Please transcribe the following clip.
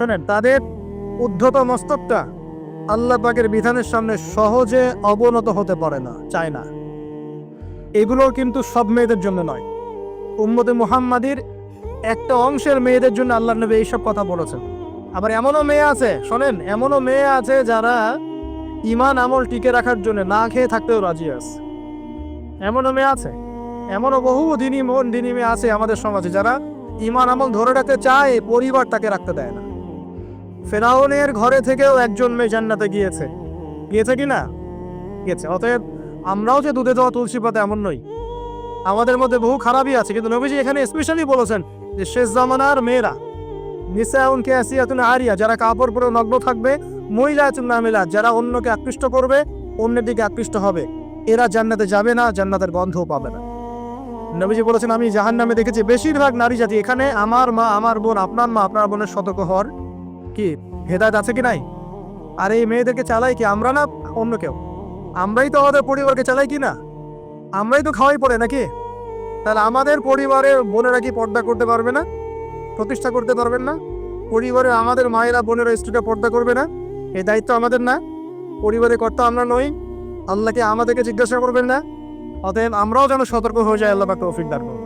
শোনেন, তাদের উদ্ধত মস্তকটা আল্লাহ পাকের বিধানের সামনে সহজে অবনত হতে পারে না, চায় না। এগুলো কিন্তু সব মেয়েদের জন্য নয়, উম্মতে মুহাম্মাদির একটা অংশের মেয়েদের জন্য আল্লাহ নবী এইসব কথা বলেছেন। আবার এমনও মেয়ে আছে, শোনেন, এমনও মেয়ে আছে যারা ঈমান আমল টিকে রাখার জন্য না খেয়ে থাকতেও রাজি আছে। এমনও মেয়ে আছে, এমনও বহু দিনী মেয়ে আছে আমাদের সমাজে যারা ঈমান আমল ধরে রাখতে চায়, পরিবার তাকে রাখতে দেয় না। ফেরাউনের ঘরে থেকেও একজন মেয়ে জান্নাতে গিয়েছে, গিয়েছে কি না? গিয়েছে। অতএব আমরাও যে দুধে দেওয়া তুলসী পাতা এমন নই, আমাদের মধ্যে বহু খারাপই আছে। কিন্তু নবীজি এখানে স্পেশালি বলেছেন যে শেষ জামানার মেয়েরা, নিসাউন কাসিয়াতুন আরিয়া, যারা কাপড় পরে নগ্ন থাকবে, মহিলাতুন নামিলাত, যারা অন্যকে আকৃষ্ট করবে, অন্যের দিকে আকৃষ্ট হবে, এরা জান্নাতে যাবে না, জান্নাতের গন্ধও পাবে না। নবীজি বলেছেন, আমি জাহান্নামে দেখেছি বেশিরভাগ নারী জাতি। এখানে আমার মা, আমার বোন, আপনার মা, আপনার বোনের সতর্ক হওয়ার কি হেদায়েত আছে কি নাই? আর এই মেয়েদেরকে চালাই কি আমরা না অন্য কেউ? আমরাই তো আমাদের পরিবারকে চালাই কি না? আমরাই তো খাওয়াই পড়ে নাকি? তাহলে আমাদের পরিবারের বোনেরা কি পর্দা করতে পারবে না, প্রতিষ্ঠা করতে পারবেন না? পরিবারের আমাদের মায়েরা বোনেরা স্ত্রীরা পর্দা করবে না? এই দায়িত্ব আমাদের না? পরিবারের কর্তা আমরা নই? আল্লাহকে আমাদেরকে জিজ্ঞাসা করবেন না? অতএব আমরাও যেন সতর্ক হয়ে যাই। আল্লাহ পাক তৌফিক দান করুন।